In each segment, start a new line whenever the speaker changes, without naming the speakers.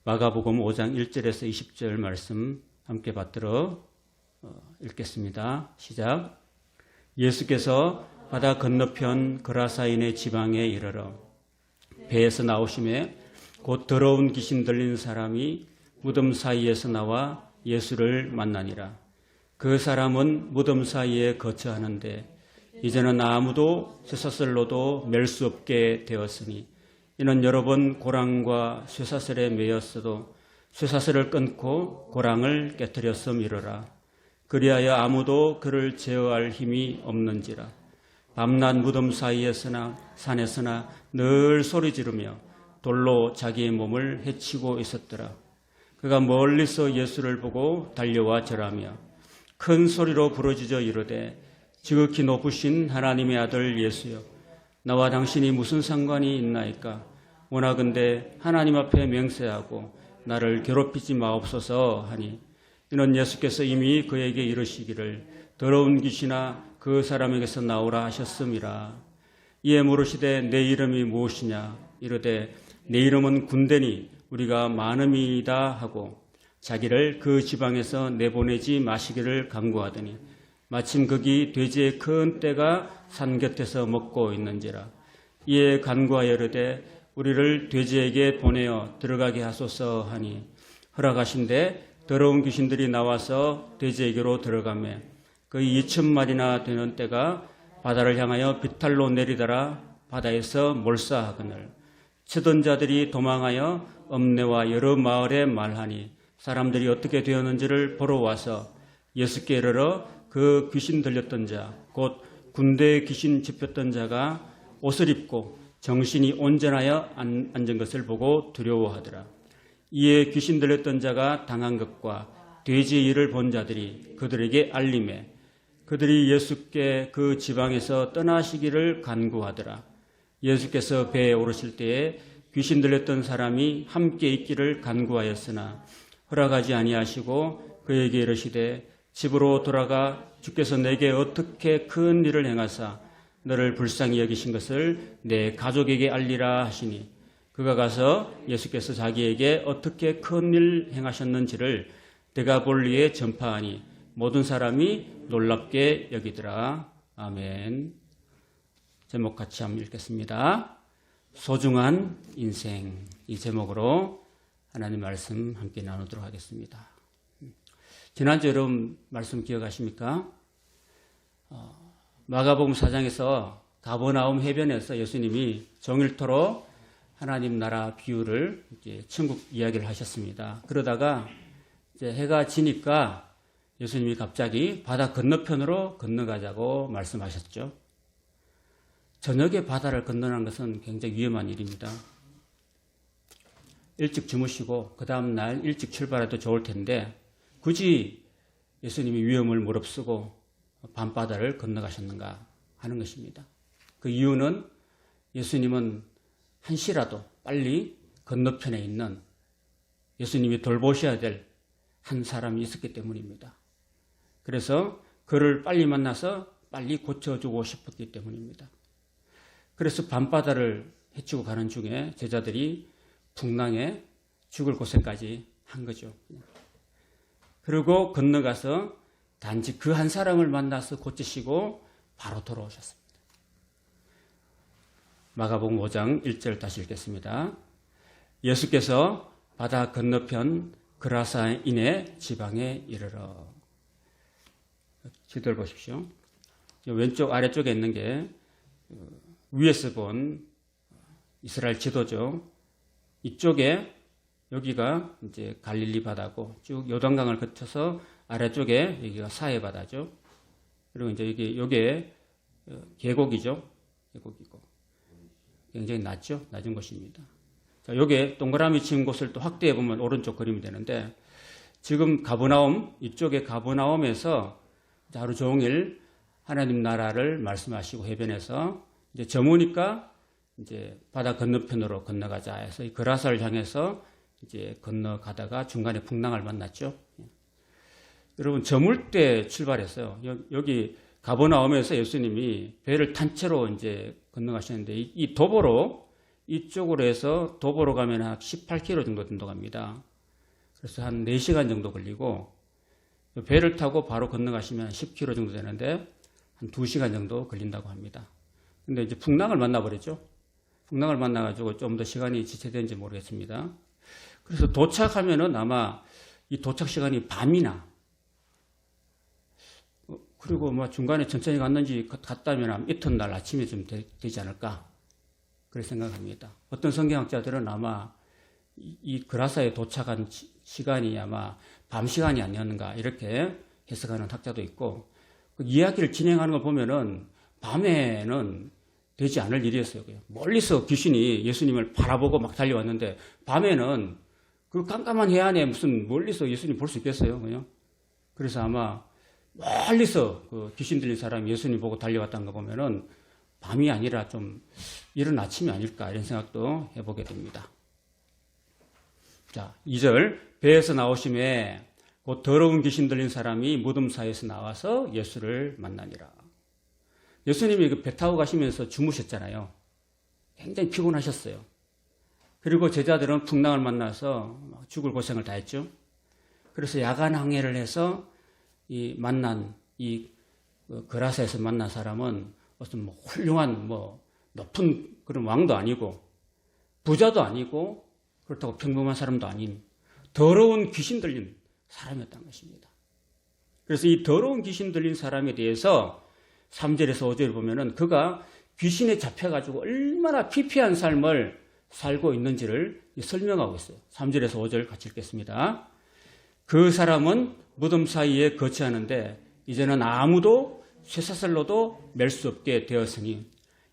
마가복음 5장 1절에서 20절 말씀 함께 받들어 읽겠습니다. 시작. 예수께서 바다 건너편 그라사인의 지방에 이르러 배에서 나오심에 곧 더러운 귀신 들린 사람이 무덤 사이에서 나와 예수를 만나니라. 그 사람은 무덤 사이에 거처하는데 이제는 아무도 쇠사슬로도 맬 수 없게 되었으니 이는 여러 번 고랑과 쇠사슬에 매였어도 쇠사슬을 끊고 고랑을 깨뜨렸음이로라. 그리하여 아무도 그를 제어할 힘이 없는지라. 밤낮 무덤 사이에서나 산에서나 늘 소리 지르며 돌로 자기의 몸을 해치고 있었더라. 그가 멀리서 예수를 보고 달려와 절하며 큰 소리로 부르짖어 이르되 지극히 높으신 하나님의 아들 예수여, 나와 당신이 무슨 상관이 있나이까? 원하건대 하나님 앞에 맹세하고 나를 괴롭히지 마옵소서 하니, 이는 예수께서 이미 그에게 이르시기를 더러운 귀신아 그 사람에게서 나오라 하셨음이라. 이에 물으시되 내 이름이 무엇이냐? 이르되 내 이름은 군대니 우리가 많음이다 하고 자기를 그 지방에서 내보내지 마시기를 간구하더니 마침 거기 돼지의 큰 떼가 산 곁에서 먹고 있는지라. 이에 간구하여 이르되 우리를 돼지에게 보내어 들어가게 하소서 하니 허락하신대 더러운 귀신들이 나와서 돼지에게로 들어가매 거의 2,000마리나 되는 떼가 바다를 향하여 비탈로 내리더라. 바다에서 몰사하거늘 치던 자들이 도망하여 읍내와 여러 마을에 말하니 사람들이 어떻게 되었는지를 보러 와서 예수께 이르러 그 귀신 들렸던 자, 곧 군대에 귀신 집혔던 자가 옷을 입고 정신이 온전하여 앉은 것을 보고 두려워하더라. 이에 귀신 들렸던 자가 당한 것과 돼지의 일을 본 자들이 그들에게 알림해 그들이 예수께 그 지방에서 떠나시기를 간구하더라. 예수께서 배에 오르실 때에 귀신 들렸던 사람이 함께 있기를 간구하였으나 허락하지 아니하시고 그에게 이르시되 집으로 돌아가 주께서 내게 어떻게 큰 일을 행하사 너를 불쌍히 여기신 것을 내 가족에게 알리라 하시니 그가 가서 예수께서 자기에게 어떻게 큰 일 행하셨는지를 데가볼리에 전파하니 모든 사람이 놀랍게 여기더라. 아멘. 제목 같이 한번 읽겠습니다. 소중한 인생, 이 제목으로 하나님 말씀 함께 나누도록 하겠습니다. 지난주 여러분 말씀 기억하십니까? 마가복음 4장에서 가버나움 해변에서 예수님이 종일토록 하나님 나라 비유를 이제 천국 이야기를 하셨습니다. 그러다가 이제 해가 지니까 예수님이 갑자기 바다 건너편으로 건너가자고 말씀하셨죠. 저녁에 바다를 건너는 것은 굉장히 위험한 일입니다. 일찍 주무시고 그 다음 날 일찍 출발해도 좋을 텐데 굳이 예수님이 위험을 무릅쓰고 밤바다를 건너가셨는가 하는 것입니다. 그 이유는 예수님은 한시라도 빨리 건너편에 있는 예수님이 돌보셔야 될 한 사람이 있었기 때문입니다. 그래서 그를 빨리 만나서 빨리 고쳐주고 싶었기 때문입니다. 그래서 밤바다를 헤치고 가는 중에 제자들이 풍랑에 죽을 고생까지 한 거죠. 그리고 건너가서 단지 그 한 사람을 만나서 고치시고 바로 돌아오셨습니다. 마가복음 5장 1절 다시 읽겠습니다. 예수께서 바다 건너편 그라사인의 지방에 이르러. 지도를 보십시오. 왼쪽 아래쪽에 있는 게 위에서 본 이스라엘 지도죠. 이쪽에 여기가 이제 갈릴리 바다고 쭉 요단강을 거쳐서 아래쪽에 여기가 사해 바다죠. 그리고 이제 요게 계곡이죠. 계곡이고 굉장히 낮은 곳입니다. 자, 요게 동그라미 친 곳을 또 확대해 보면 오른쪽 그림이 되는데 지금 가버나움 이쪽에 가버나움에서 하루 종일 하나님 나라를 말씀하시고 해변에서 이제 저무니까 이제 바다 건너편으로 건너가자 해서 이 그라사를 향해서 이제 건너가다가 중간에 풍랑을 만났죠. 여러분 저물 때 출발했어요. 여기 가버나움에서 예수님이 배를 탄 채로 이제 건너가셨는데 이 도보로 이쪽으로 해서 도보로 가면 한 18km 정도 된다고 합니다. 그래서 한 4시간 정도 걸리고 배를 타고 바로 건너가시면 10km 정도 되는데 한 2시간 정도 걸린다고 합니다. 근데 이제 풍랑을 만나버렸죠. 풍랑을 만나가지고 좀 더 시간이 지체되는지 모르겠습니다. 그래서 도착하면은 아마 이 도착 시간이 밤이나 그리고 뭐 중간에 천천히 갔는지 갔다면 이튿날 아침에 좀 되지 않을까 그렇게 생각합니다. 어떤 성경학자들은 아마 이 그라사에 도착한 시간이 아마 밤 시간이 아니었는가 이렇게 해석하는 학자도 있고 그 이야기를 진행하는 걸 보면은 밤에는 되지 않을 일이었어요. 멀리서 귀신이 예수님을 바라보고 막 달려왔는데 밤에는 그 깜깜한 해안에 무슨 멀리서 예수님 볼 수 있겠어요? 그냥? 그래서 아마 멀리서 그 귀신 들린 사람이 예수님 보고 달려왔다는 거 보면은 밤이 아니라 좀 이른 아침이 아닐까 이런 생각도 해보게 됩니다. 자, 2절 배에서 나오심에 곧 더러운 귀신 들린 사람이 무덤 사이에서 나와서 예수를 만나니라. 예수님이 그 배 타고 가시면서 주무셨잖아요. 굉장히 피곤하셨어요. 그리고 제자들은 풍랑을 만나서 죽을 고생을 다 했죠. 그래서 야간 항해를 해서 이 만난 이 그라사에서 만난 사람은 어떤 뭐 훌륭한 뭐 높은 그런 왕도 아니고 부자도 아니고 그렇다고 평범한 사람도 아닌 더러운 귀신 들린 사람이었다는 것입니다. 그래서 이 더러운 귀신 들린 사람에 대해서 3절에서 5절을 보면은 그가 귀신에 잡혀가지고 얼마나 피폐한 삶을 살고 있는지를 설명하고 있어요. 3절에서 5절 같이 읽겠습니다. 그 사람은 무덤 사이에 거처하는데 이제는 아무도 쇠사슬로도 맬 수 없게 되었으니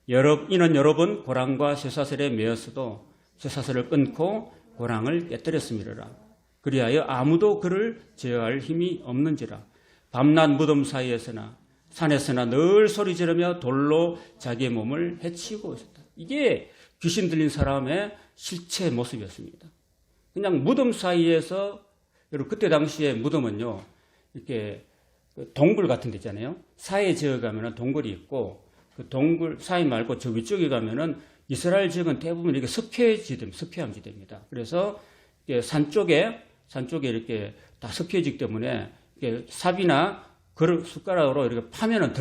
이는 여러 번 고랑과 쇠사슬에 매였어도 쇠사슬을 끊고 고랑을 깨뜨렸음이라. 그리하여 아무도 그를 제어할 힘이 없는지라. 밤낮 무덤 사이에서나 산에서나 늘 소리 지르며 돌로 자기의 몸을 해치고 있었다. 이게 귀신 들린 사람의 실체 모습이었습니다. 그냥 무덤 사이에서, 여러분 그때 당시에 무덤은요, 이렇게 동굴 같은 데 있잖아요. 사이에 지어 가면은 동굴이 있고, 그 동굴 사이 말고 저 위쪽에 가면은 이스라엘 지역은 대부분 이렇게 석회암 지대입니다. 그래서 산 쪽에 이렇게 다 석회지기 때문에 이렇게 삽이나 숟가락으로 이렇게 파면은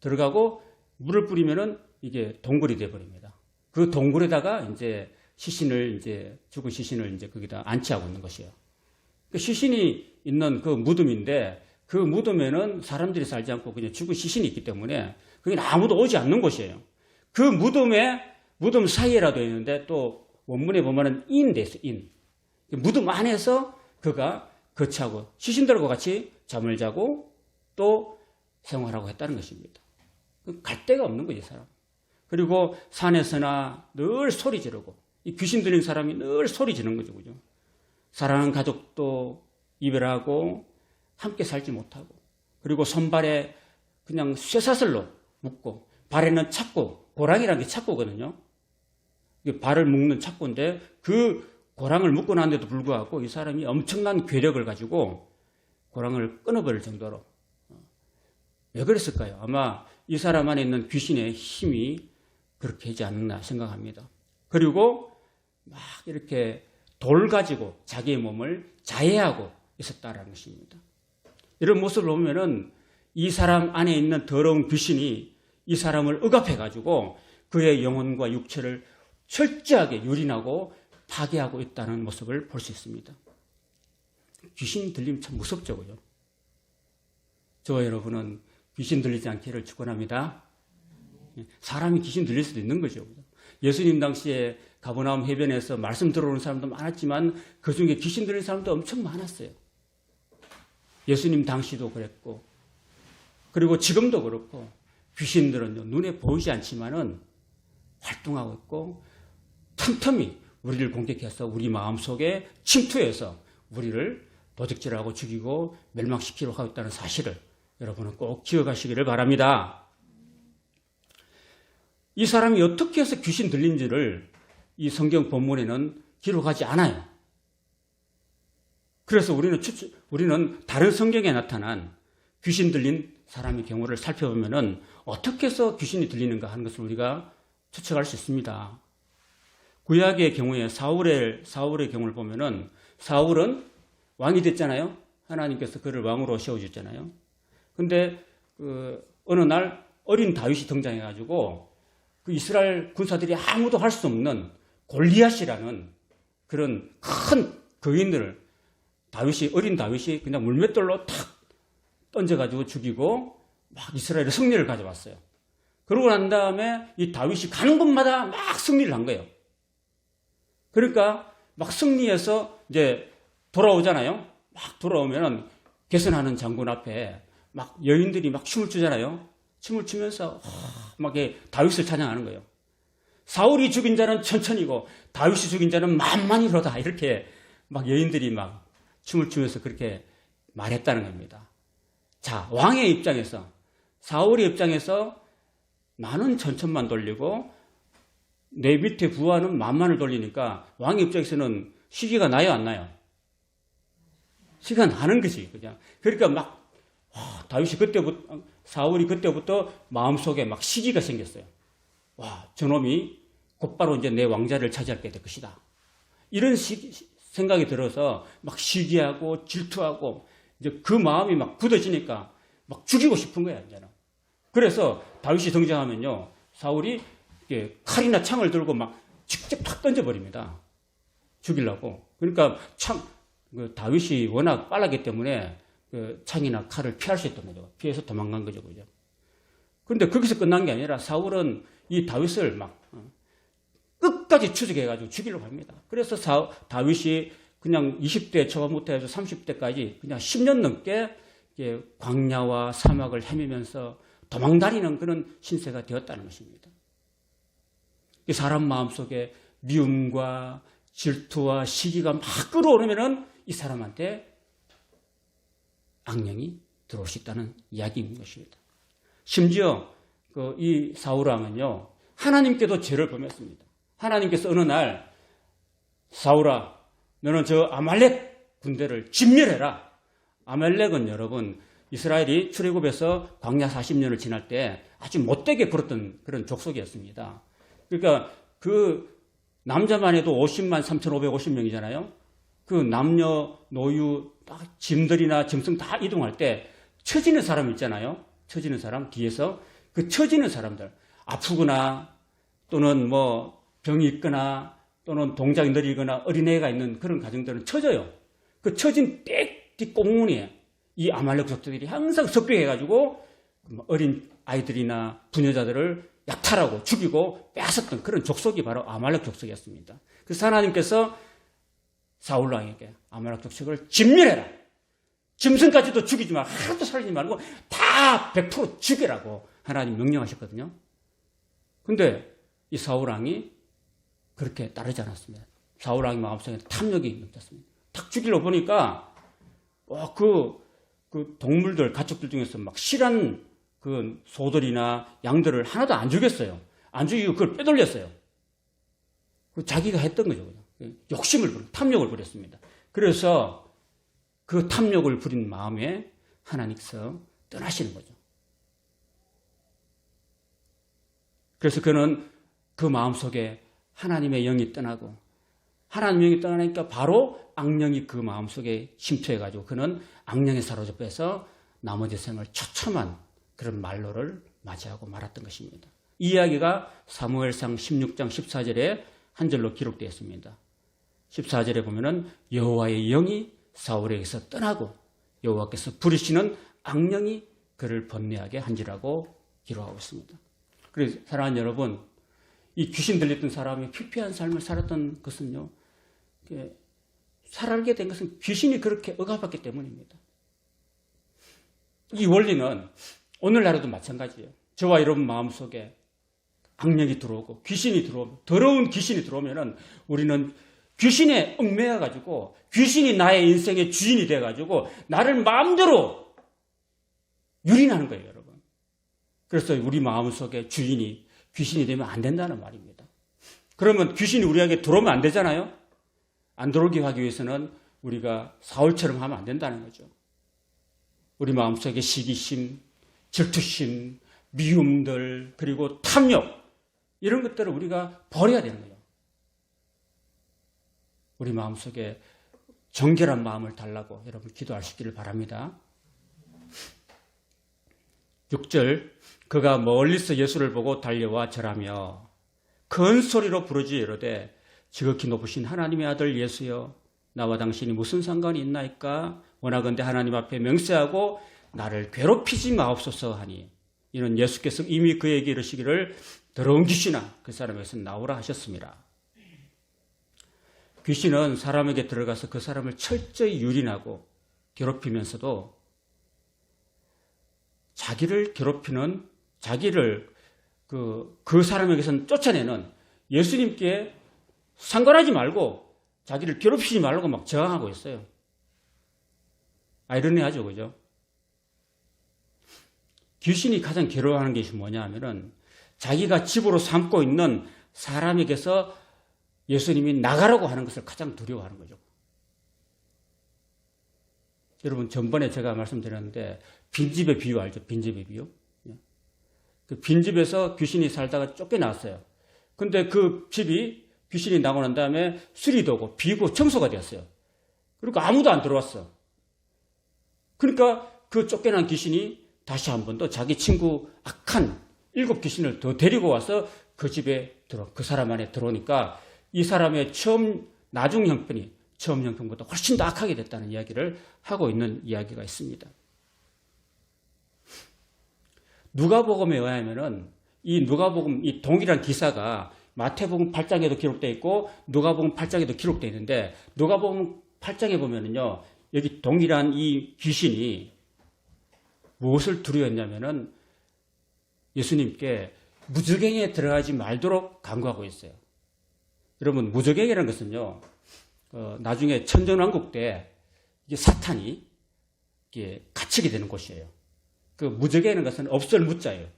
들어가고 물을 뿌리면은 이게 동굴이 되어버립니다. 그 동굴에다가 이제 죽은 시신을 이제 거기다 안치하고 있는 것이에요. 그 시신이 있는 그 무덤인데 그 무덤에는 사람들이 살지 않고 그냥 죽은 시신이 있기 때문에 거기는 아무도 오지 않는 곳이에요. 그 무덤 사이에라도 있는데 또 원문에 보면은 돼 있어요. 무덤 안에서 그가 거처하고 시신들과 같이 잠을 자고 또 생활하고 했다는 것입니다. 갈 데가 없는 거지, 사람. 그리고 산에서나 늘 소리 지르고, 이 귀신 들린 사람이 늘 소리 지르는 거죠, 그죠? 사랑하는 가족도 이별하고, 함께 살지 못하고, 그리고 손발에 그냥 쇠사슬로 묶고, 발에는 착고, 고랑이라는 게 착고거든요. 발을 묶는 착고인데, 그 고랑을 묶고 난데도 불구하고 이 사람이 엄청난 괴력을 가지고 고랑을 끊어버릴 정도로. 왜 그랬을까요? 아마 이 사람 안에 있는 귀신의 힘이 그렇게 하지 않나 생각합니다. 그리고 막 이렇게 돌 가지고 자기의 몸을 자해하고 있었다라는 것입니다. 이런 모습을 보면은 이 사람 안에 있는 더러운 귀신이 이 사람을 억압해가지고 그의 영혼과 육체를 철저하게 유린하고 파괴하고 있다는 모습을 볼 수 있습니다. 귀신 들리면 참 무섭죠, 그죠? 저와 여러분은 귀신 들리지 않기를 축원합니다. 사람이 귀신 들릴 수도 있는 거죠. 예수님 당시에 가버나움 해변에서 말씀 들어오는 사람도 많았지만 그 중에 귀신 들린 사람도 엄청 많았어요. 예수님 당시도 그랬고, 그리고 지금도 그렇고, 귀신들은 눈에 보이지 않지만은 활동하고 있고, 틈틈이 우리를 공격해서 우리 마음속에 침투해서 우리를 도적질하고 죽이고 멸망시키려고 하고 있다는 사실을 여러분은 꼭 기억하시기를 바랍니다. 이 사람이 어떻게 해서 귀신 들린지를 이 성경 본문에는 기록하지 않아요. 그래서 우리는 다른 성경에 나타난 귀신 들린 사람의 경우를 살펴보면은 어떻게 해서 귀신이 들리는가 하는 것을 우리가 추측할 수 있습니다. 구약의 경우에 사울의 경우를 보면은 사울은 왕이 됐잖아요. 하나님께서 그를 왕으로 세워주셨잖아요. 근데 어느 날 어린 다윗이 등장해가지고 그 이스라엘 군사들이 아무도 할 수 없는 골리앗이라는 그런 큰 거인들을 어린 다윗이 그냥 물맷돌로 탁 던져가지고 죽이고 막 이스라엘의 승리를 가져왔어요. 그러고 난 다음에 이 다윗이 가는 곳마다 막 승리를 한 거예요. 그러니까 막 승리해서 이제 돌아오잖아요. 막 돌아오면은 개선하는 장군 앞에 막 여인들이 막 춤을 추잖아요. 춤을 추면서 막 다윗을 찬양하는 거예요. 사울이 죽인 자는 천천히고 다윗이 죽인 자는 만만히로다. 이렇게 막 여인들이 막 춤을 추면서 그렇게 말했다는 겁니다. 자, 왕의 입장에서, 사울의 입장에서 나는 천천만 돌리고 내 밑에 부하는 만만을 돌리니까 왕의 입장에서는 시기가 나요, 안 나요? 시기가 나는 거지, 그냥. 그러니까 막 사울이 그때부터 마음속에 막 시기가 생겼어요. 와, 저놈이 곧바로 이제 내 왕자를 차지하게 될 것이다. 이런 생각이 들어서 막 시기하고 질투하고 이제 그 마음이 막 굳어지니까 막 죽이고 싶은 거야, 이제는. 그래서 다윗이 등장하면요, 사울이 칼이나 창을 들고 막 직접 탁 던져버립니다. 죽이려고. 그러니까 다윗이 워낙 빨랐기 때문에 창이나 칼을 피할 수 있던 거죠. 피해서 도망간 거죠, 그죠? 그런데 거기서 끝난 게 아니라 사울은 이 다윗을 막 끝까지 추적해가지고 죽이려고 합니다. 그래서 다윗이 그냥 20대 초반부터 해서 30대까지 그냥 10년 넘게 광야와 사막을 헤매면서 도망다니는 그런 신세가 되었다는 것입니다. 사람 마음속에 미움과 질투와 시기가 막 끌어오르면은 이 사람한테 악령이 들어올 수 있다는 이야기인 것입니다. 심지어 이 사울왕은요, 하나님께도 죄를 범했습니다. 하나님께서 어느 날 사울아, 너는 저 아말렉 군대를 진멸해라. 아말렉은 여러분, 이스라엘이 출애굽에서 광야 40년을 지날 때 아주 못되게 굴었던 그런 족속이었습니다. 그러니까 그 남자만 해도 50만 3,550명이잖아요. 그 남녀, 노유, 짐들이나 짐승 다 이동할 때 처지는 사람 있잖아요. 처지는 사람 뒤에서 그 처지는 사람들, 아프거나 또는 뭐 병이 있거나 또는 동작이 느리거나 어린애가 있는 그런 가정들은 처져요. 그 처진 뒷꽁무니에 이 아말렉 족들이 항상 섭병해가지고 어린 아이들이나 부녀자들을 약탈하고 죽이고 빼앗았던 그런 족속이 바로 아말렉 족속이었습니다. 그래서 하나님께서 사울 왕에게 아말렉 족속을 진멸해라. 짐승까지도 죽이지 마. 하나도 살리지 말고 다 100% 죽이라고 하나님 명령하셨거든요. 근데 이 사울 왕이 그렇게 따르지 않았습니다. 사울 왕의 마음속에 탐욕이 넘쳤습니다. 탁 죽이려고 보니까 그 동물들, 가축들 중에서 막 실한 그 소들이나 양들을 하나도 안 죽였어요. 안 죽이고 그걸 빼돌렸어요. 자기가 했던 거죠. 탐욕을 부렸습니다. 그래서 그 탐욕을 부린 마음에 하나님께서 떠나시는 거죠. 그래서 그는 그 마음속에 하나님의 영이 떠나고 하나님의 영이 떠나니까 바로 악령이 그 마음속에 침투해가지고 그는 악령에 사로잡혀서 나머지 생을 처참한 그런 말로를 맞이하고 말았던 것입니다. 이 이야기가 사무엘상 16장 14절에 한 절로 기록되어 있습니다. 14절에 보면은 여호와의 영이 사울에게서 떠나고 여호와께서 부리시는 악령이 그를 번뇌하게 한지라고 기록하고 있습니다. 그래서 사랑하는 여러분, 이 귀신 들렸던 사람이 피폐한 삶을 살았던 것은요, 살게 된 것은 귀신이 그렇게 억압했기 때문입니다. 이 원리는 오늘날에도 마찬가지예요. 저와 여러분 마음속에 악령이 들어오고 귀신이 들어오면, 더러운 귀신이 들어오면은 우리는 귀신에 얽매여가지고 귀신이 나의 인생의 주인이 돼가지고 나를 마음대로 유린하는 거예요, 여러분. 그래서 우리 마음속에 주인이 귀신이 되면 안 된다는 말입니다. 그러면 귀신이 우리에게 들어오면 안 되잖아요. 안 들어오게 하기 위해서는 우리가 사울처럼 하면 안 된다는 거죠. 우리 마음속에 시기심, 질투심, 미움들, 그리고 탐욕, 이런 것들을 우리가 버려야 되는 거예요. 우리 마음속에 정결한 마음을 달라고 여러분 기도하시기를 바랍니다. 6절 그가 멀리서 예수를 보고 달려와 절하며 큰 소리로 부르짖어 이르되 지극히 높으신 하나님의 아들 예수여 나와 당신이 무슨 상관이 있나이까 원하건대 하나님 앞에 명세하고 나를 괴롭히지 마옵소서 하니 이는 예수께서 이미 그에게 이르시기를 더러운 귀신아 그 사람에게서 나오라 하셨습니다. 귀신은 사람에게 들어가서 그 사람을 철저히 유린하고 괴롭히면서도 자기를 괴롭히는 자기를 그 사람에게서는 쫓아내는 예수님께 상관하지 말고 자기를 괴롭히지 말라고 막 저항하고 있어요. 아이러니하죠, 그죠? 귀신이 가장 괴로워하는 것이 뭐냐 하면은 자기가 집으로 삼고 있는 사람에게서 예수님이 나가라고 하는 것을 가장 두려워하는 거죠. 여러분, 전번에 제가 말씀드렸는데 빈집의 비유 알죠? 빈집의 비유. 그 빈집에서 귀신이 살다가 쫓겨나왔어요. 근데 그 집이 귀신이 나고 난 다음에 수리되고 비고 청소가 되었어요. 그러니까 아무도 안 들어왔어. 그러니까 그 쫓겨난 귀신이 다시 한 번 더 자기 친구 악한 7 귀신을 더 데리고 와서 그 집에 그 사람 안에 들어오니까 이 사람의 나중 형편이 처음 형편보다 훨씬 더 악하게 됐다는 이야기를 하고 있는 이야기가 있습니다. 누가복음에 의하면은 이 누가복음 이 동일한 기사가 마태복음 8장에도 기록되어 있고 누가복음 8장에도 기록되어 있는데 누가복음 8장에 보면은요 여기 동일한 이 귀신이 무엇을 두려워했냐면은 예수님께 무저갱이에 들어가지 말도록 강구하고 있어요. 여러분 무저갱이라는 것은요 나중에 천정왕국 때 이게 사탄이 이게 갇히게 되는 곳이에요. 그 무저갱이라는 것은 없을 무자예요.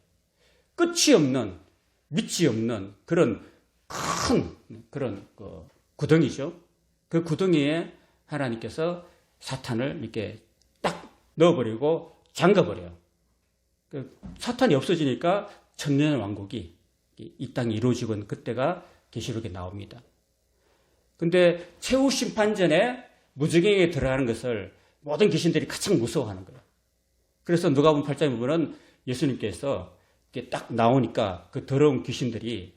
끝이 없는 밑이 없는 그런 큰 그런 구덩이죠. 그 구덩이에 하나님께서 사탄을 이렇게 딱 넣어버리고 잠가버려요. 그 사탄이 없어지니까 천년 왕국이 이 땅에 이루어지고 그때가 계시록에 나옵니다. 근데 최후 심판 전에 무저갱이에 들어가는 것을 모든 귀신들이 가장 무서워하는 거예요. 그래서 누가복음 8장에 보면은 예수님께서 이렇게 딱 나오니까 그 더러운 귀신들이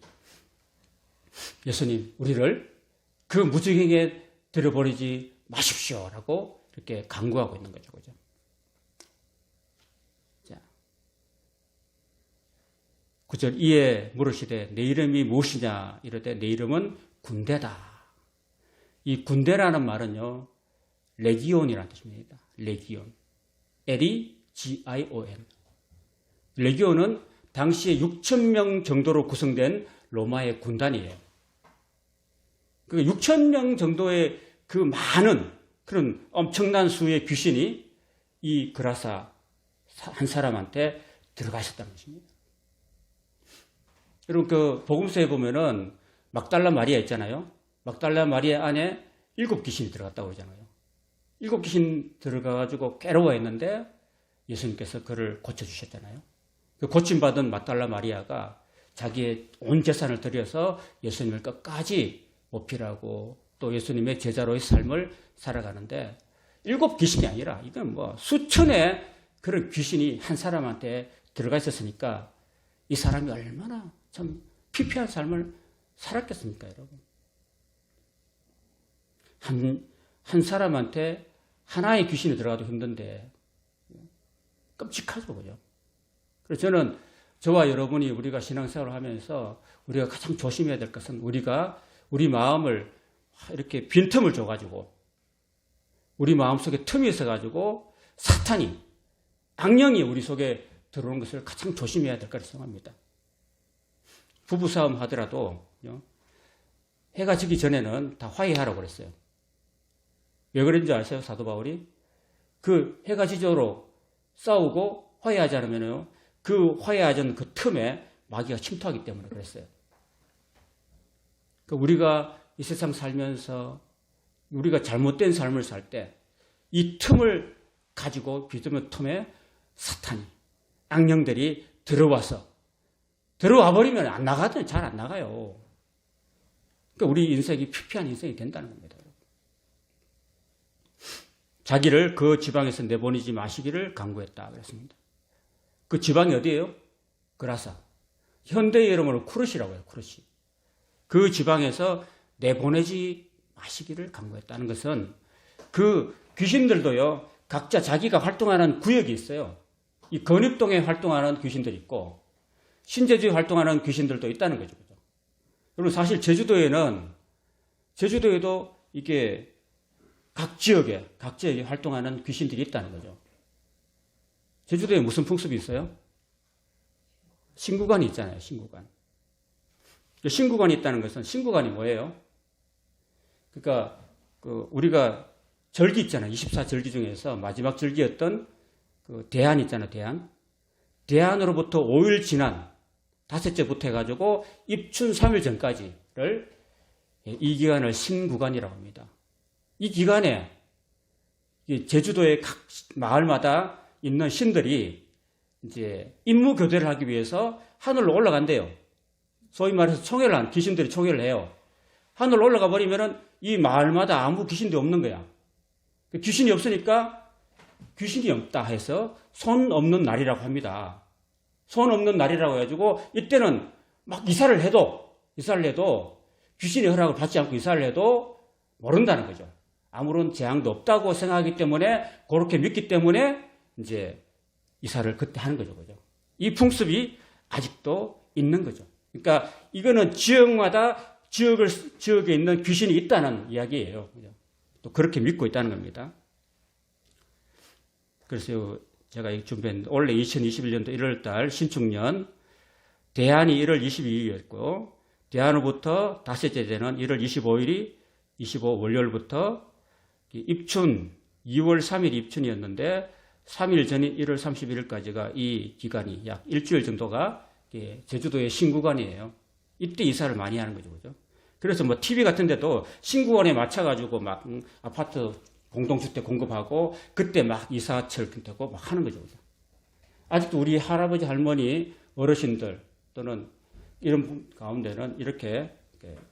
예수님 우리를 그 무저갱이에 들여버리지 마십시오라고 이렇게 강구하고 있는 거죠. 그죠? 자, 9절 이에 물으시되 내 이름이 무엇이냐 이르되 내 이름은 군대다. 이 군대라는 말은요 레기온이라는 뜻입니다. 레기온. L-E-G-I-O-N. 레기온은 당시에 6,000명 정도로 구성된 로마의 군단이에요. 그 6,000명 정도의 그 많은 그런 엄청난 수의 귀신이 이 그라사 한 사람한테 들어가셨다는 것입니다. 여러분 그 복음서에 보면은 막달라 마리아 있잖아요. 막달라 마리아 안에 7 귀신이 들어갔다고 그러잖아요. 7 귀신 들어가가지고 괴로워했는데 예수님께서 그를 고쳐주셨잖아요. 그 고침받은 막달라 마리아가 자기의 온 재산을 들여서 예수님을 끝까지 모필하고 또 예수님의 제자로의 삶을 살아가는데 7 귀신이 아니라 이건 뭐 수천의 그런 귀신이 한 사람한테 들어가 있었으니까 이 사람이 얼마나 참 피폐한 삶을 살았겠습니까, 여러분? 한 사람한테 하나의 귀신이 들어가도 힘든데 끔찍하죠, 그죠? 그래서 저는 저와 여러분이 우리가 신앙생활을 하면서 우리가 가장 조심해야 될 것은 우리가 우리 마음을 이렇게 빈틈을 줘가지고 우리 마음속에 틈이 있어가지고 사탄이 악령이 우리 속에 들어오는 것을 가장 조심해야 될 거라 생각합니다. 부부싸움 하더라도 해가 지기 전에는 다 화해하라고 그랬어요. 왜 그런지 아세요? 사도 바울이? 그 해가 지도록 싸우고 화해하지 않으면요. 그 화해하지 않는 그 틈에 마귀가 침투하기 때문에 그랬어요. 그러니까 우리가 이 세상 살면서 우리가 잘못된 삶을 살 때 이 틈을 가지고 비듬은 틈에 사탄이 악령들이 들어와서 들어와 버리면 안 나가든 잘 안 나가요. 그러니까 우리 인생이 피폐한 인생이 된다는 겁니다. 자기를 그 지방에서 내보내지 마시기를 강구했다 그랬습니다. 그 지방이 어디예요? 그라사. 현대의 이름으로 쿠르시라고 해요. 쿠르시. 그 지방에서 내보내지 마시기를 강구했다는 것은 그 귀신들도요, 각자 자기가 활동하는 구역이 있어요. 이 건입동에 활동하는 귀신들이 있고 신제주에 활동하는 귀신들도 있다는 거죠. 그리고 사실 제주도에도 이게 각 지역에 활동하는 귀신들이 있다는 거죠. 제주도에 무슨 풍습이 있어요? 신구관이 있잖아요. 신구관. 신구관이 있다는 것은 신구관이 뭐예요? 그러니까 우리가 절기 있잖아요. 24절기 중에서 마지막 절기였던 그 대안 있잖아요. 대안. 대안으로부터 5일 지난 다섯째부터 해가지고 입춘 3일 전까지를 이 기간을 신구간이라고 합니다. 이 기간에 제주도의 각 마을마다 있는 신들이 이제 임무 교대를 하기 위해서 하늘로 올라간대요. 소위 말해서 귀신들이 총회를 해요. 하늘로 올라가 버리면은 이 마을마다 아무 귀신도 없는 거야. 귀신이 없으니까 귀신이 없다 해서 손 없는 날이라고 합니다. 손 없는 날이라고 해가지고 이때는 막 이사를 해도 귀신의 허락을 받지 않고 이사를 해도 모른다는 거죠. 아무런 재앙도 없다고 생각하기 때문에 그렇게 믿기 때문에 이제 이사를 그때 하는 거죠. 그죠? 이 풍습이 아직도 있는 거죠. 그러니까 이거는 지역마다 지역에 있는 귀신이 있다는 이야기예요. 그죠? 또 그렇게 믿고 있다는 겁니다. 그래서 제가 준비한 원래 2021년도 1월달 신축년 대안이 1월 22일이었고 대안으로부터 다섯째 되는 1월 25일이 25 월요일부터 입춘 2월 3일 입춘이었는데 3일 전인 1월 31일까지가 이 기간이 약 일주일 정도가 제주도의 신구간이에요. 이때 이사를 많이 하는 거죠. 그죠? 그래서 뭐 TV 같은 데도 신구간에 맞춰가지고 막 아파트 공동주택 공급하고 그때 막 이사철 되고 막 하는 거죠. 그죠? 아직도 우리 할아버지, 할머니, 어르신들 또는 이런 분 가운데는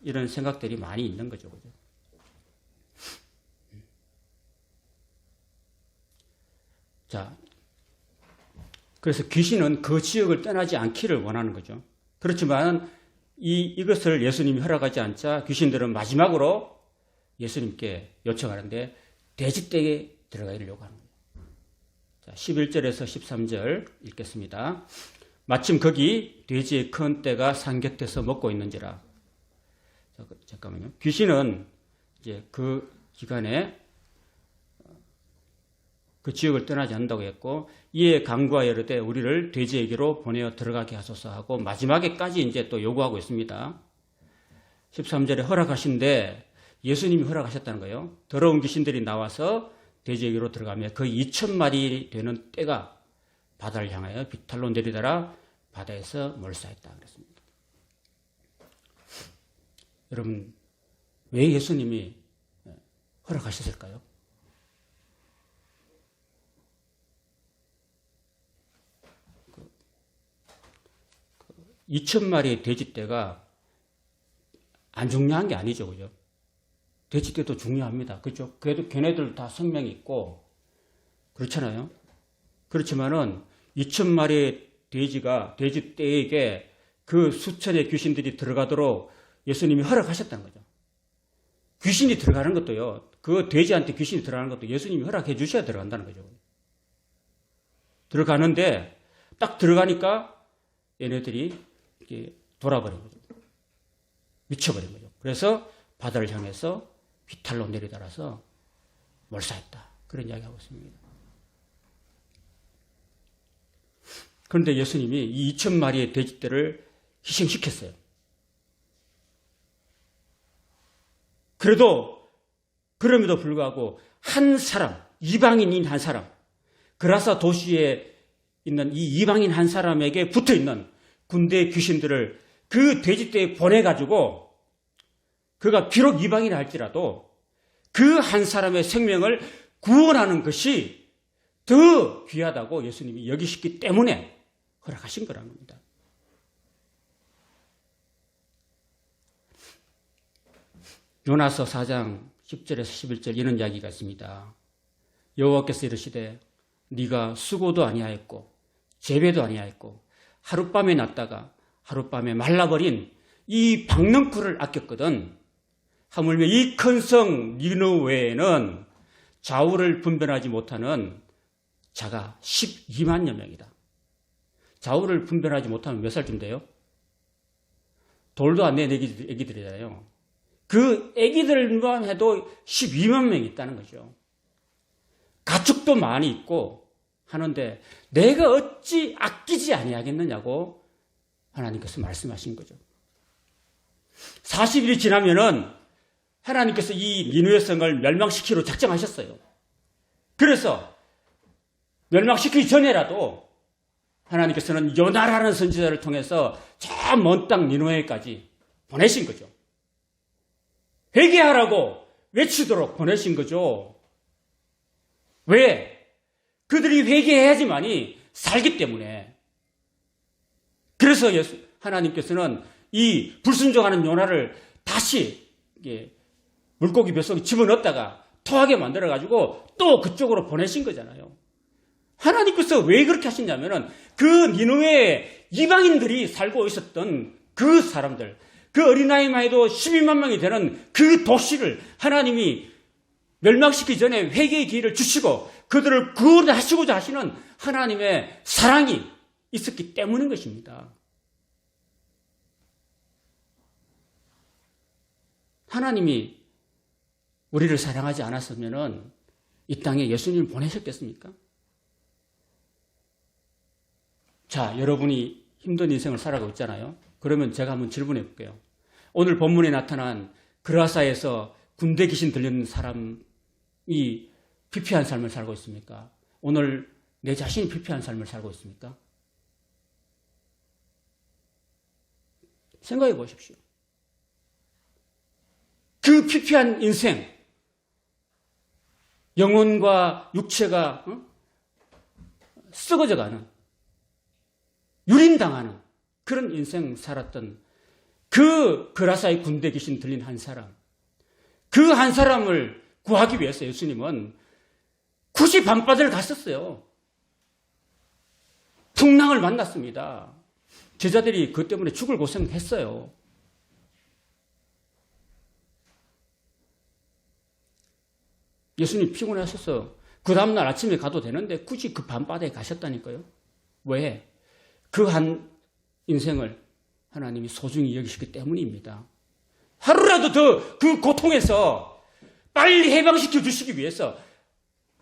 이런 생각들이 많이 있는 거죠. 그죠? 자, 그래서 귀신은 그 지역을 떠나지 않기를 원하는 거죠. 그렇지만 이것을 예수님이 허락하지 않자 귀신들은 마지막으로 예수님께 요청하는데 돼지떼에 들어가려고 하는 거예요. 자, 11절에서 13절 읽겠습니다. 마침 거기 돼지의 큰 떼가 산 곁에서 먹고 있는지라. 잠깐만요. 귀신은 이제 그 기간에 그 지역을 떠나지 않는다고 했고 이에 강구하여 이르되 우리를 돼지에게로 보내어 들어가게 하소서 하고 마지막에까지 이제 또 요구하고 있습니다. 13절에 허락하신데 예수님이 허락하셨다는 거예요. 더러운 귀신들이 나와서 돼지에게로 들어가며 거의 2,000마리 되는 떼가 바다를 향하여 비탈로 내리다라 바다에서 몰사했다 그랬습니다. 여러분 왜 예수님이 허락하셨을까요? 2,000마리의 돼지떼가 안 중요한 게 아니죠. 그죠? 돼지떼도 중요합니다. 그죠? 그래도 걔네들 다 생명이 있고, 그렇잖아요? 그렇지만은 2,000마리의 돼지떼에게 그 수천의 귀신들이 들어가도록 예수님이 허락하셨다는 거죠. 귀신이 들어가는 것도요, 그 돼지한테 귀신이 들어가는 것도 예수님이 허락해 주셔야 들어간다는 거죠. 들어가는데, 딱 들어가니까 얘네들이 돌아버린 거죠. 미쳐버린 거죠. 그래서 바다를 향해서 비탈로 내리달아서 몰사했다. 그런 이야기하고 있습니다. 그런데 예수님이 이 2,000마리의 돼지떼를 희생시켰어요. 그럼에도 불구하고 한 사람, 이방인인 한 사람, 그라사 도시에 있는 이 이방인 한 사람에게 붙어있는 군대의 귀신들을 그 돼지떼에 보내가지고 그가 비록 이방인이라 할지라도 그 한 사람의 생명을 구원하는 것이 더 귀하다고 예수님이 여기셨기 때문에 허락하신 거라는 겁니다. 요나서 4장 10절에서 11절 이런 이야기가 있습니다. 여호와께서 이르시되 네가 수고도 아니하였고 재배도 아니하였고 하룻밤에 났다가 하룻밤에 말라버린 이 박넝쿨을 아꼈거든. 하물며 이 큰 성 니느웨에는 좌우를 분별하지 못하는 자가 12만여 명이다. 좌우를 분별하지 못하면 몇 살쯤 돼요? 돌도 안 낸 애기들이잖아요. 그 애기들만 해도 12만 명이 있다는 거죠. 가축도 많이 있고 하는데 내가 어찌 아끼지 아니하겠느냐고 하나님께서 말씀하신 거죠. 40일이 지나면은 하나님께서 이 니느웨 성을 멸망시키러 작정하셨어요. 그래서 멸망시키기 전에라도 하나님께서는 요나라는 선지자를 통해서 저 먼 땅 니느웨까지 보내신 거죠. 회개하라고 외치도록 보내신 거죠. 왜? 그들이 회개해야지만이 살기 때문에. 그래서 하나님께서는 이 불순종하는 요나를 다시 물고기 뱃속에 집어넣었다가 토하게 만들어가지고 또 그쪽으로 보내신 거잖아요. 하나님께서 왜 그렇게 하셨냐면은 그 니느웨에 이방인들이 살고 있었던 그 사람들, 그 어린아이만 해도 12만 명이 되는 그 도시를 하나님이 멸망시키기 전에 회개의 기회를 주시고 그들을 구원하시고자 하시는 하나님의 사랑이 있었기 때문인 것입니다. 하나님이 우리를 사랑하지 않았으면 이 땅에 예수님을 보내셨겠습니까? 자, 여러분이 힘든 인생을 살아가고 있잖아요. 그러면 제가 한번 질문해 볼게요. 오늘 본문에 나타난 그라사에서 군대 귀신 들리는 사람이 피폐한 삶을 살고 있습니까? 오늘 내 자신이 피폐한 삶을 살고 있습니까? 생각해 보십시오. 그 피폐한 인생, 영혼과 육체가 썩어져가는, 유린당하는 그런 인생 살았던 그 그라사의 군대 귀신 들린 한 사람, 그 한 사람을 구하기 위해서 예수님은 굳이 밤바다를 갔었어요. 풍랑을 만났습니다. 제자들이 그것 때문에 죽을 고생했어요. 예수님 피곤하셔서 그 다음날 아침에 가도 되는데 굳이 그 밤바다에 가셨다니까요. 왜? 그 한 인생을 하나님이 소중히 여기시기 때문입니다. 하루라도 더 그 고통에서 빨리 해방시켜 주시기 위해서,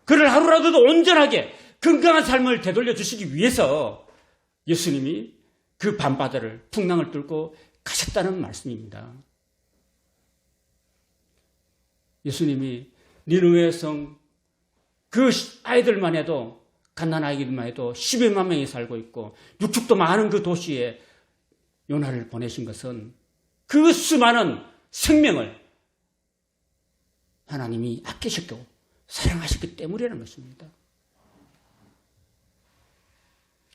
그를 하루라도 더 온전하게 건강한 삶을 되돌려 주시기 위해서 예수님이 그 밤바다를, 풍랑을 뚫고 가셨다는 말씀입니다. 예수님이 니느웨 성 그 아이들만 해도, 갓난 아이들만 해도 12만 명이 살고 있고 육축도 많은 그 도시에 요나를 보내신 것은 그 수많은 생명을 하나님이 아끼셨고 사랑하셨기 때문이라는 것입니다.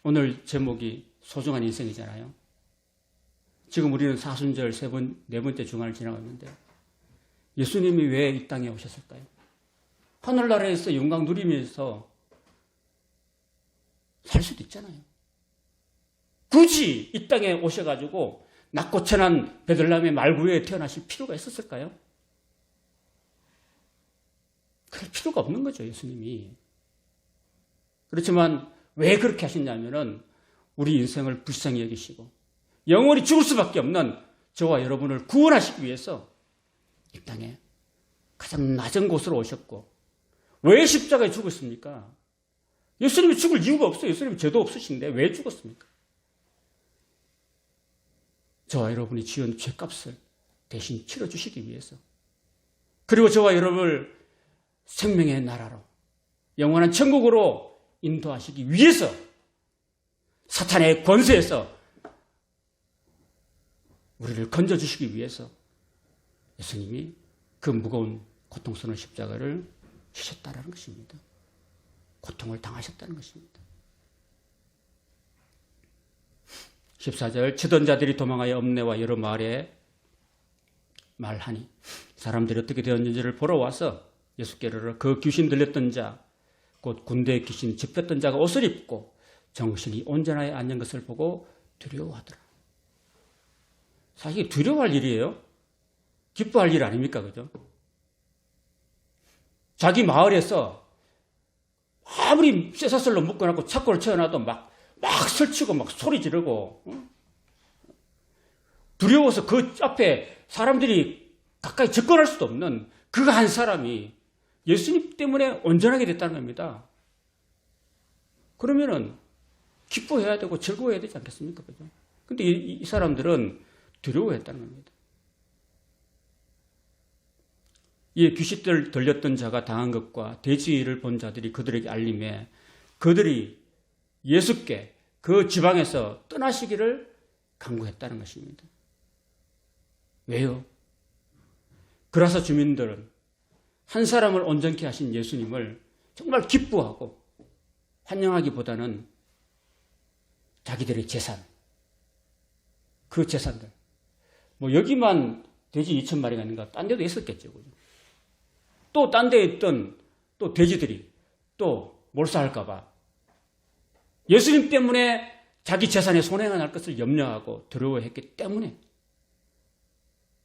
오늘 제목이 소중한 인생이잖아요. 지금 우리는 사순절 네 번째 주간을 지나고 있는데 예수님이 왜 이 땅에 오셨을까요? 하늘나라에서 영광 누리면서 살 수도 있잖아요. 굳이 이 땅에 오셔가지고 낮고 천한 베들레헴의 말구에 태어나실 필요가 있었을까요? 그럴 필요가 없는 거죠, 예수님이. 그렇지만 왜 그렇게 하셨냐면은 우리 인생을 불쌍히 여기시고 영원히 죽을 수밖에 없는 저와 여러분을 구원하시기 위해서 이 땅에 가장 낮은 곳으로 오셨고, 왜 십자가에 죽었습니까? 예수님이 죽을 이유가 없어요. 예수님이 죄도 없으신데 왜 죽었습니까? 저와 여러분이 지은 죄값을 대신 치러주시기 위해서, 그리고 저와 여러분을 생명의 나라로, 영원한 천국으로 인도하시기 위해서, 사탄의 권세에서 우리를 건져주시기 위해서 예수님이 그 무거운 고통스러운 십자가를 지셨다는 것입니다. 고통을 당하셨다는 것입니다. 14절, 치던 자들이 도망하여 읍내와 여러 마을에 말하니 사람들이 어떻게 되었는지를 보러 와서 예수께로 그 귀신 들렸던 자 곧 군대에 귀신 집혔던 자가 옷을 입고 정신이 온전하게 앉은 것을 보고 두려워하더라. 사실 두려워할 일이에요. 기뻐할 일 아닙니까? 그죠? 자기 마을에서 아무리 쇠사슬로 묶어놓고 착고를 채워놔도 막 설치고 막 소리 지르고, 두려워서 그 앞에 사람들이 가까이 접근할 수도 없는 그 한 사람이 예수님 때문에 온전하게 됐다는 겁니다. 그러면은 기뻐해야 되고 즐거워해야 되지 않겠습니까? 그죠? 근데 이 사람들은 두려워했다는 겁니다. 이 귀신들 들렸던 자가 당한 것과 돼지를 본 자들이 그들에게 알림해 그들이 예수께 그 지방에서 떠나시기를 간구했다는 것입니다. 왜요? 그라사 주민들은 한 사람을 온전케 하신 예수님을 정말 기뻐하고 환영하기보다는 자기들의 재산, 그 재산들, 뭐 여기만 돼지 2,000마리가 있는가 딴 데도 있었겠죠. 또 딴 데에 있던 또 돼지들이 또 몰사할까 봐 예수님 때문에 자기 재산에 손해가 날 것을 염려하고 두려워했기 때문에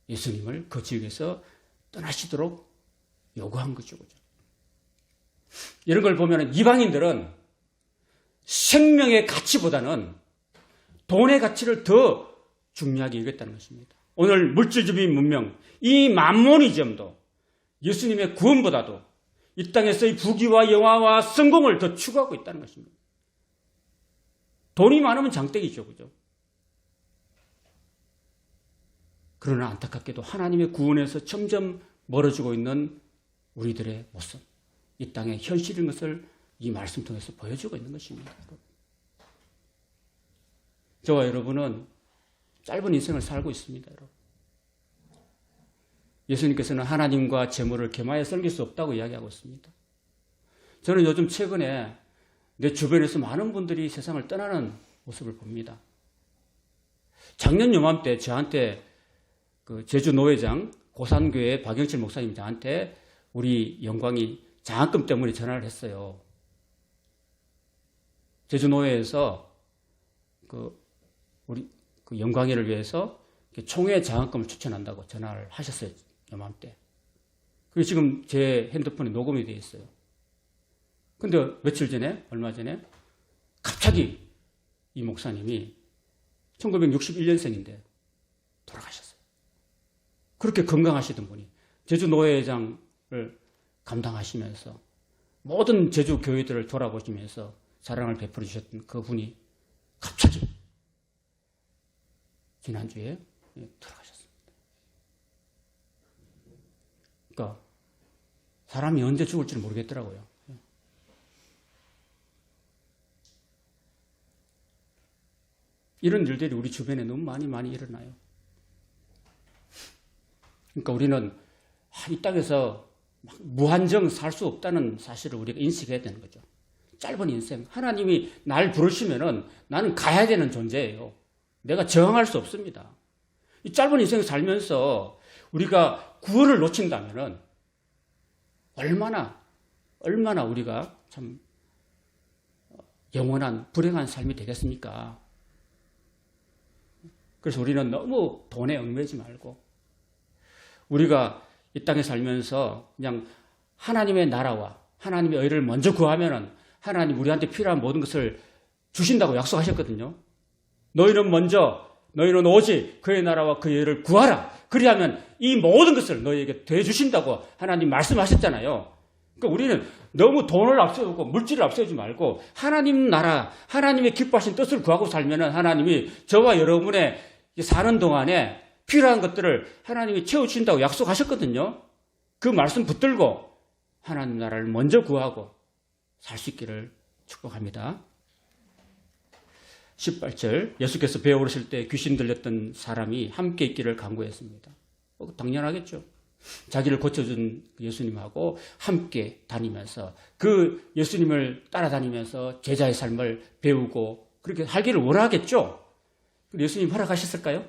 예수님을 그 지역에서 떠나시도록 요구한 거죠. 이런 걸 보면 이방인들은 생명의 가치보다는 돈의 가치를 더 중요하게 여겼다는 것입니다. 오늘 물질주의 문명, 이 만모니즘도 예수님의 구원보다도 이 땅에서의 부귀와 영화와 성공을 더 추구하고 있다는 것입니다. 돈이 많으면 장땡이죠. 그죠? 그러나 안타깝게도 하나님의 구원에서 점점 멀어지고 있는 우리들의 모습, 이 땅의 현실인 것을 이 말씀 통해서 보여주고 있는 것입니다. 저와 여러분은 짧은 인생을 살고 있습니다. 여러분. 예수님께서는 하나님과 재물을 겸하여 섬길 수 없다고 이야기하고 있습니다. 저는 요즘 최근에 내 주변에서 많은 분들이 세상을 떠나는 모습을 봅니다. 작년 요맘때 저한테 그 제주 노회장 고산교회 박영칠 목사님이 저한테 우리 영광이 장학금 때문에 전화를 했어요. 제주 노회에서 우리 영광이를 위해서 총회 장학금을 추천한다고 전화를 하셨어요. 요맘때. 그게 지금 제 핸드폰에 녹음이 되어 있어요. 근데 며칠 전에, 얼마 전에 갑자기 이 목사님이 1961년생인데 돌아가셨어요. 그렇게 건강하시던 분이 제주 노회장을 감당하시면서 모든 제주 교회들을 돌아보시면서 사랑을 베풀어 주셨던 그 분이 갑자기 지난주에 돌아가셨습니다. 그러니까 사람이 언제 죽을지 모르겠더라고요. 이런 일들이 우리 주변에 너무 많이 일어나요. 그러니까 우리는 이 땅에서 무한정 살 수 없다는 사실을 우리가 인식해야 되는 거죠. 짧은 인생, 하나님이 날 부르시면은 나는 가야 되는 존재예요. 내가 저항할 수 없습니다. 이 짧은 인생을 살면서 우리가 구원을 놓친다면은 얼마나 우리가 참 영원한 불행한 삶이 되겠습니까? 그래서 우리는 너무 돈에 얽매이지 말고 우리가 이 땅에 살면서 그냥 하나님의 나라와 하나님의 의를 먼저 구하면은 하나님 우리한테 필요한 모든 것을 주신다고 약속하셨거든요. 너희는 오직 그의 나라와 그의 의를 구하라. 그리하면 이 모든 것을 너희에게 더해주신다고 하나님 말씀하셨잖아요. 그러니까 우리는 너무 돈을 앞세우고 물질을 앞세우지 말고 하나님 나라, 하나님의 기뻐하신 뜻을 구하고 살면은 하나님이 저와 여러분의 사는 동안에 필요한 것들을 하나님이 채워주신다고 약속하셨거든요. 그 말씀 붙들고 하나님 나라를 먼저 구하고 살 수 있기를 축복합니다. 18절 예수께서 배에 오르실 때 귀신 들렸던 사람이 함께 있기를 간구했습니다. 당연하겠죠. 자기를 고쳐준 예수님하고 함께 다니면서 그 예수님을 따라다니면서 제자의 삶을 배우고 그렇게 살기를 원하겠죠. 예수님 허락하셨을까요?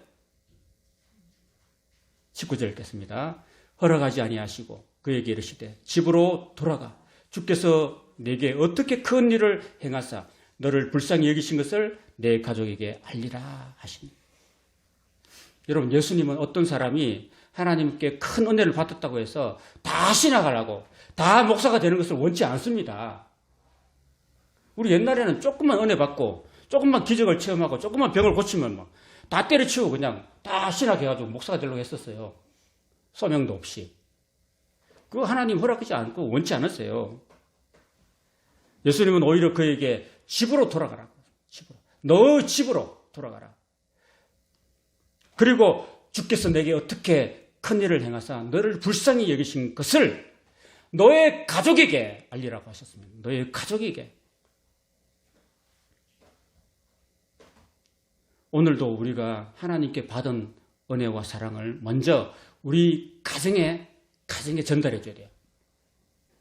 19절 읽겠습니다. 허락하지 아니하시고 그에게 이르시되 집으로 돌아가 주께서 내게 어떻게 큰 일을 행하사 너를 불쌍히 여기신 것을 내 가족에게 알리라 하시니. 여러분, 예수님은 어떤 사람이 하나님께 큰 은혜를 받았다고 해서 다 신학하려고 다 목사가 되는 것을 원치 않습니다. 우리 옛날에는 조금만 은혜 받고 조금만 기적을 체험하고 조금만 병을 고치면 막 다 때려치우고 그냥 다 신학해가지고 목사가 되려고 했었어요. 소명도 없이. 그거 하나님 허락하지 않고 원치 않았어요. 예수님은 오히려 그에게 집으로 돌아가라고. 집으로. 너 집으로 돌아가라. 그리고 주께서 내게 어떻게 큰 일을 행하사 너를 불쌍히 여기신 것을 너의 가족에게 알리라고 하셨습니다. 너의 가족에게. 오늘도 우리가 하나님께 받은 은혜와 사랑을 먼저 우리 가정에 전달해 줘야 돼요.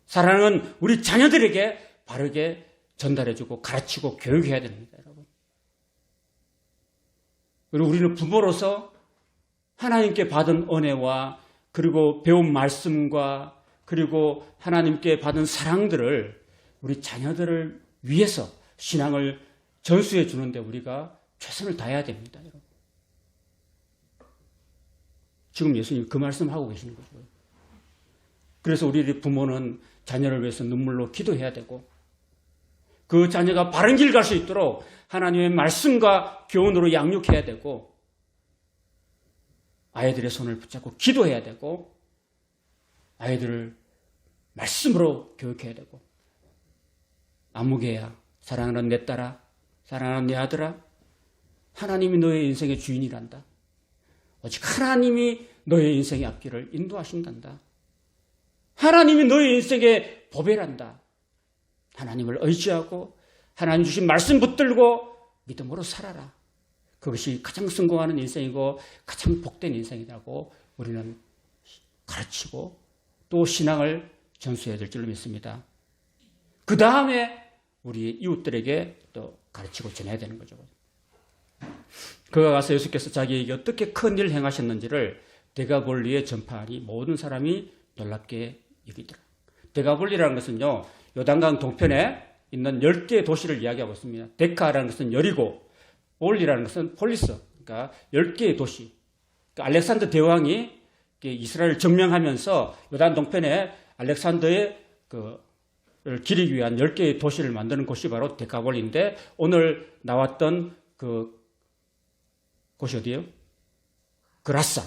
사랑은 우리 자녀들에게 바르게 전달해 주고 가르치고 교육해야 됩니다, 여러분. 그리고 우리는 부모로서 하나님께 받은 은혜와 그리고 배운 말씀과 그리고 하나님께 받은 사랑들을 우리 자녀들을 위해서 신앙을 전수해 주는데 우리가 최선을 다해야 됩니다, 여러분. 지금 예수님 그 말씀하고 계시는 거죠. 그래서 우리 부모는 자녀를 위해서 눈물로 기도해야 되고 그 자녀가 바른 길 갈 수 있도록 하나님의 말씀과 교훈으로 양육해야 되고 아이들의 손을 붙잡고 기도해야 되고 아이들을 말씀으로 교육해야 되고 아무개야 사랑하는 내 딸아 사랑하는 내 아들아 하나님이 너의 인생의 주인이란다. 오직 하나님이 너의 인생의 앞길을 인도하신단다. 하나님이 너의 인생의 보배란다. 하나님을 의지하고 하나님 주신 말씀 붙들고 믿음으로 살아라. 그것이 가장 성공하는 인생이고 가장 복된 인생이라고 우리는 가르치고 또 신앙을 전수해야 될 줄로 믿습니다. 그 다음에 우리 이웃들에게 또 가르치고 전해야 되는 거죠. 그가 가서 예수께서 자기에게 어떻게 큰 일을 행하셨는지를 데가볼리에 전파하니 모든 사람이 놀랍게 여기더라. 데가볼리라는 것은요, 요단강 동편에 있는 10개의 도시를 이야기하고 있습니다. 데카라는 것은 여리고, 볼리라는 것은 폴리스, 그러니까 10개의 도시. 그러니까 알렉산더 대왕이 이스라엘을 점령하면서 요단 동편에 알렉산더의 를 기리기 위한 10개의 도시를 만드는 곳이 바로 데카볼리인데 오늘 나왔던 곳이 어디예요? 그라사.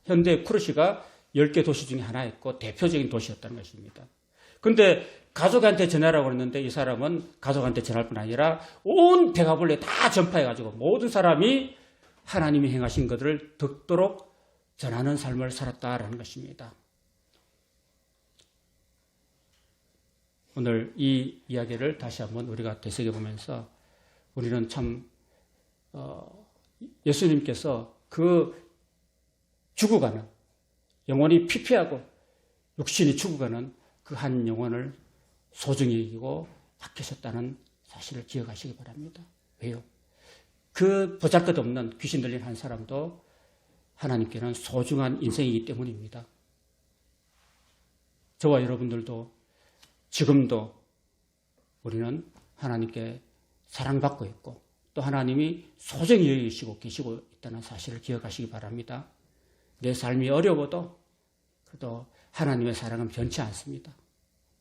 현대 쿠르시가 10개 도시 중에 하나였고 대표적인 도시였다는 것입니다. 그런데 가족한테 전하라고 했는데 이 사람은 가족한테 전할 뿐 아니라 온 데가볼리에 다 전파해가지고 모든 사람이 하나님이 행하신 것을 듣도록 전하는 삶을 살았다라는 것입니다. 오늘 이 이야기를 다시 한번 우리가 되새겨보면서 우리는 참 예수님께서 그 죽어가는 영혼이 피폐하고 육신이 죽어가는 그 한 영혼을 소중히 여기고 아끼셨다는 사실을 기억하시기 바랍니다. 왜요? 그 보잘것없는 귀신 들린 한 사람도 하나님께는 소중한 인생이기 때문입니다. 저와 여러분들도 지금도 우리는 하나님께 사랑받고 있고 또 하나님이 소중히 여기시고 계시고 있다는 사실을 기억하시기 바랍니다. 내 삶이 어려워도 그래도 하나님의 사랑은 변치 않습니다.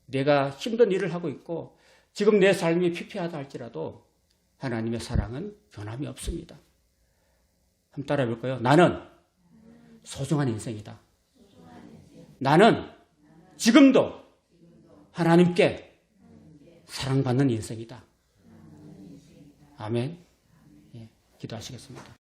내가 힘든 일을 하고 있고 지금 내 삶이 피폐하다 할지라도 하나님의 사랑은 변함이 없습니다. 한번 따라해 볼까요? 나는 소중한 인생이다. 나는 지금도 하나님께 사랑받는 인생이다. 아멘. 예, 기도하시겠습니다.